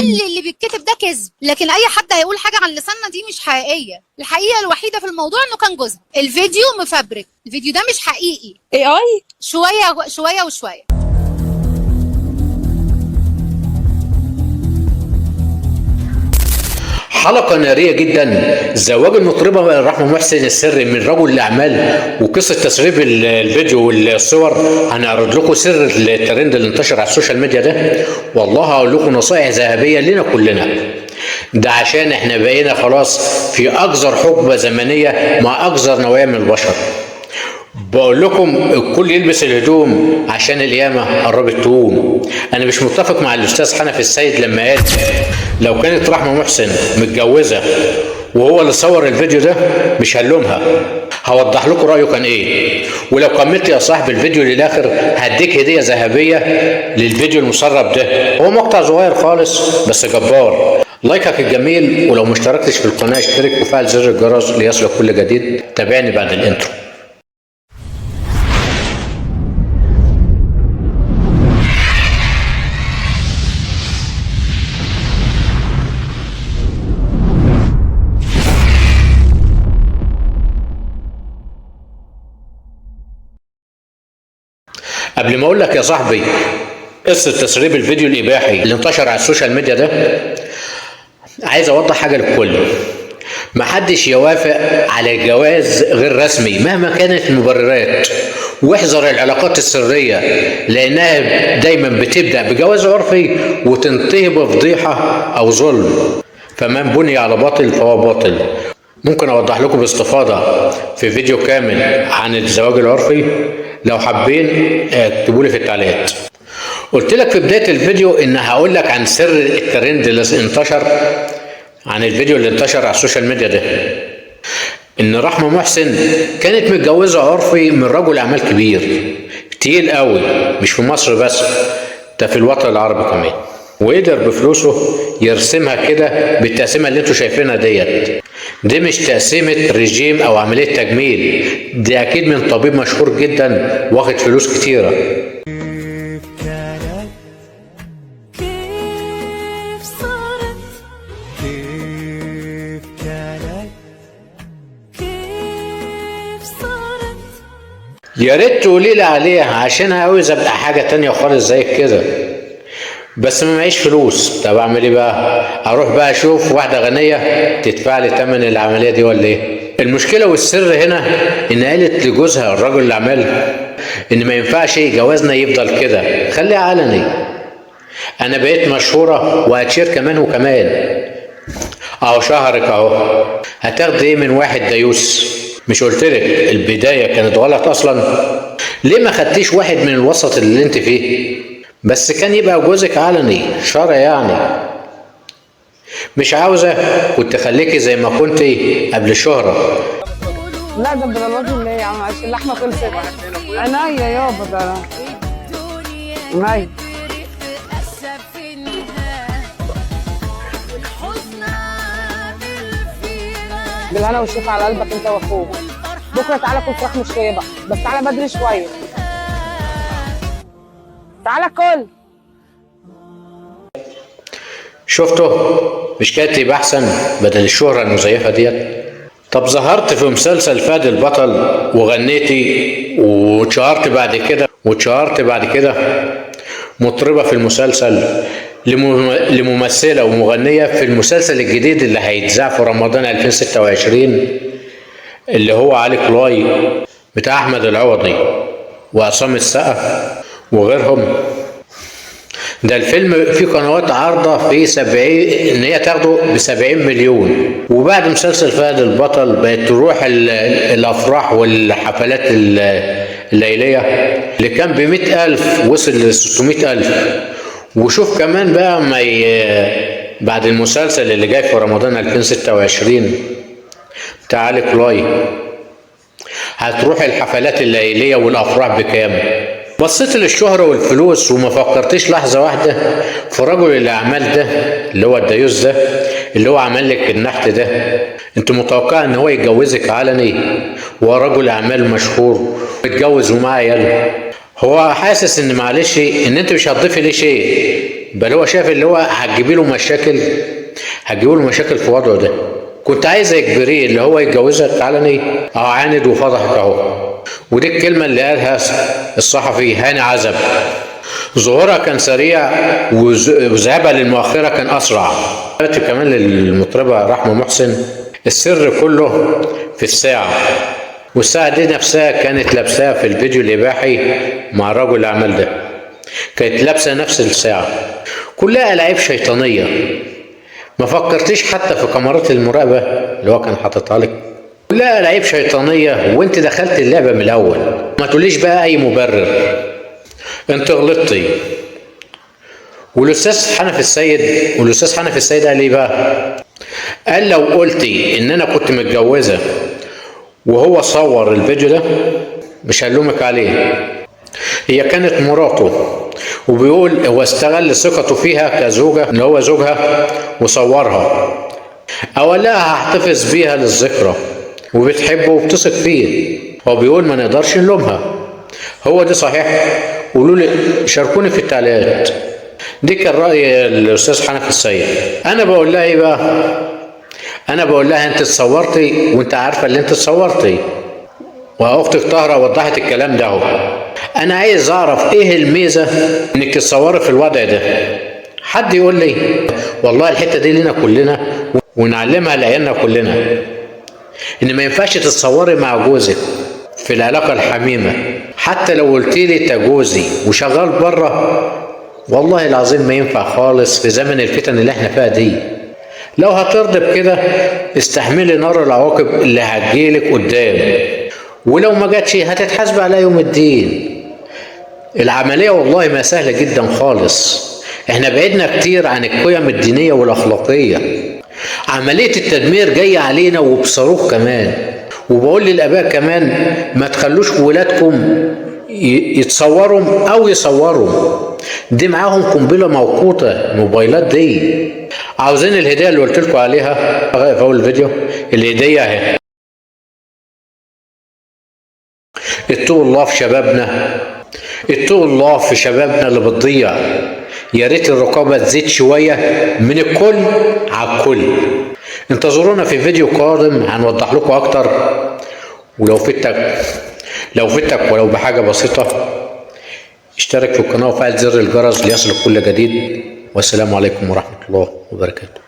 اللي بيتكتب ده كذب، لكن اي حد هيقول حاجه عن لساننا دي مش حقيقيه. الحقيقه الوحيده في الموضوع انه كان جوزها. الفيديو مفبرك، الفيديو ده مش حقيقي. AI شويه شويه وشويه. حلقة نارية جدا. زواج المطربة رحمة محسن السري من رجل الأعمال، وقصة تسريب الفيديو والصور. هنعرض لكم سر الترند اللي انتشر على السوشيال ميديا ده. والله هقول لكم نصائح ذهبية لنا كلنا. ده عشان احنا بقينا خلاص في أقذر حقبة زمنية مع أقذر نوعية من البشر. بقول لكم الكل يلبس الهدوم عشان القيامة قربت تقوم. أنا مش متفق مع الأستاذ حنفي السيد لما قال لو كانت رحمة محسن متجوزة وهو اللي صور الفيديو ده مش هنلومها. هوضح لكم رأيه كان إيه، ولو كملت يا صاحب الفيديو للآخر هديك هدية ذهبية للفيديو المسرب ده. هو مقطع صغير خالص بس جبار. لايكك الجميل، ولو مشتركتش في القناة اشترك وفعل زر الجرس ليصلك كل جديد. تابعني بعد الانترو. قبل ما اقول لك يا صاحبي قصه تسريب الفيديو الاباحي اللي انتشر على السوشيال ميديا ده، عايز اوضح حاجه للكل. محدش يوافق على الجواز غير رسمي مهما كانت المبررات، واحذر العلاقات السريه لانها دايما بتبدا بجواز عرفي وتنتهي بفضيحه او ظلم. فمن بني على باطل فهو باطل. ممكن اوضح لكم باستفاضه في فيديو كامل عن الزواج العرفي. لو حابين اكتبوا لي في التعليقات. قلت لك في بدايه الفيديو ان هقول لك عن سر الترند اللي انتشر عن الفيديو اللي انتشر على السوشيال ميديا ده، ان رحمه محسن كانت متجوزه عرفي من رجل اعمال كبير تقيل قوي، مش في مصر بس، ده في الوطن العربي كمان، وقدر بفلوسه يرسمها كده بالتقسيمه اللي انتوا شايفينها ديت. دي مش تقسيمه رجيم او عمليه تجميل، دي اكيد من طبيب مشهور جدا واخد فلوس كتيره. يا ريت تقولي لي عليها عشان عاوز ابقى حاجه تانية خالص زيك كده، بس ما معيش فلوس. طب اعمل ايه بقى؟ اروح بقى اشوف واحده غنيه تدفع لي ثمن العمليه دي ولا ايه؟ المشكله والسر هنا ان قالت لجوزها الرجل الاعمال ان ما ينفعش جوازنا يفضل كده، خليه علني. انا بقيت مشهوره وهتشير كمان وكمان. اهو شهرك اهو، هتاخدي ايه من واحد ديوس؟ مش قلتلك البدايه كانت غلط اصلا؟ ليه ما خدتيش واحد من الوسط اللي انت فيه؟ بس كان يبقى جوزك علني شرع يعني. مش عاوزه كنت خليكي زي ما كنتي قبل الشهره. لا ده بضلات اللي هي عشان اللحمه خلصت. عينيا يابا ده عينيا. بالهنا والشفا على قلبك انت واخوك. بكره تعالى كل فراخ مشويه بقى، بس تعالى بدري شويه. تعالى كل. شفتوا؟ مش كانت يبقى احسن بدل الشهره المزيفه ديت؟ طب ظهرت في مسلسل فادي البطل وغنيتي واتشهرت بعد كده مطربه في المسلسل، لممثله ومغنيه في المسلسل الجديد اللي هيتذاع في رمضان 2026 اللي هو علي كلاي بتاع احمد العوضي وعصام السقا وغيرهم. ده الفيلم في قنوات عارضه في 70 ان هي تاخده ب70 مليون. وبعد مسلسل فهد البطل بقت تروح الافراح والحفلات الليليه اللي كان ب100,000 وصل ل600,000. وشوف كمان بقى بعد المسلسل اللي جاي في رمضان 2026 بتاع علي كلاي هتروح الحفلات الليليه والافراح بكام؟ بصيت للشهرة والفلوس وما فكرتش لحظة واحدة في رجل الأعمال ده اللي هو الديوس ده اللي هو عمل لك النحت ده. انت متوقع ان هو يتجوزك علني وهو رجل أعمال مشهور متجوز ومعاه عيال؟ هو حاسس ان معلش ان انت مش هتضيفي ليه شيء بل هو شايف اللي هو هتجيبي له مشاكل في وضعه ده. كنت عايز اجبريه اللي هو يتجوزك علني، عاند وفضحك اهو. ودي الكلمه اللي قالها الصحفي هاني عزب. ظهورها كان سريع وذهابها للمؤخره كان اسرع. قالت كمان للمطربه رحمه محسن السر كله في الساعه، والساعه دي نفسها كانت لابساها في الفيديو الاباحي مع الرجل اللي عمل ده. كانت لابسه نفس الساعه، كلها ألاعيب شيطانيه. ما فكرتيش حتى في كاميرات المراقبه اللي هو كان حاططها لك؟ كلها ألاعيب شيطانيه، وانت دخلت اللعبه من الاول. ما تقوليش بقى اي مبرر، انت غلطتي. والاستاذ حنفي السيد قال ايه بقى؟ قال لو قلتي ان انا كنت متجوزه وهو صور الفيديو ده مش هلومك عليه. هي كانت مراته، وبيقول هو استغل ثقته فيها كزوجة ان هو زوجها وصورها. اولا هحتفظ بيها للذكرى وبتحبه وبتثق فيه. هو بيقول ما نقدرش نلومها. هو دي صحيح؟ قولوا لي، شاركوني في التعليقات. دي كان رأي الاستاذ حنفي السيد. انا بقول لها ايه بقى؟ انا بقول لها انت اتصورتي وانت عارفه اللي انت اتصورتي، واختك طاهره وضحت الكلام ده اهو. انا عايز اعرف ايه الميزه انك تتصوري في الوضع ده. حد يقول لي والله الحته دي لنا كلنا ونعلمها لعيالنا كلنا، ان ما ينفعش تتصوري مع جوزك في العلاقه الحميمه. حتى لو قلت لي انت جوزي وشغال بره، والله العظيم ما ينفع خالص في زمن الفتن اللي احنا فيها دي. لو هترضى بكده استحملي نار العواقب اللي هتجيلك قدام، ولو ما جاتش هتتحاسب على يوم الدين. العملية والله ما سهلة جدا خالص. احنا بعدنا كتير عن القيم الدينية والأخلاقية. عملية التدمير جاية علينا وبصاروخ كمان. وبقول للآباء كمان ما تخلوش ولادكم يتصوروا أو يصوروا. دي معاهم قنبلة موقوتة، الموبايلات دي. عاوزين الهدية اللي قلت لكم عليها في أول الفيديو؟ الهدية اهي. اتقوا الله في شبابنا، اتقوا الله في شبابنا اللي بتضيع. يا ريت الرقابة تزيد شوية من الكل على الكل. انتظرونا في فيديو قادم هنوضح لكم أكتر. ولو فدتك ولو بحاجة بسيطة اشترك في القناة وفعل زر الجرس ليصلك كل جديد. والسلام عليكم ورحمة الله وبركاته.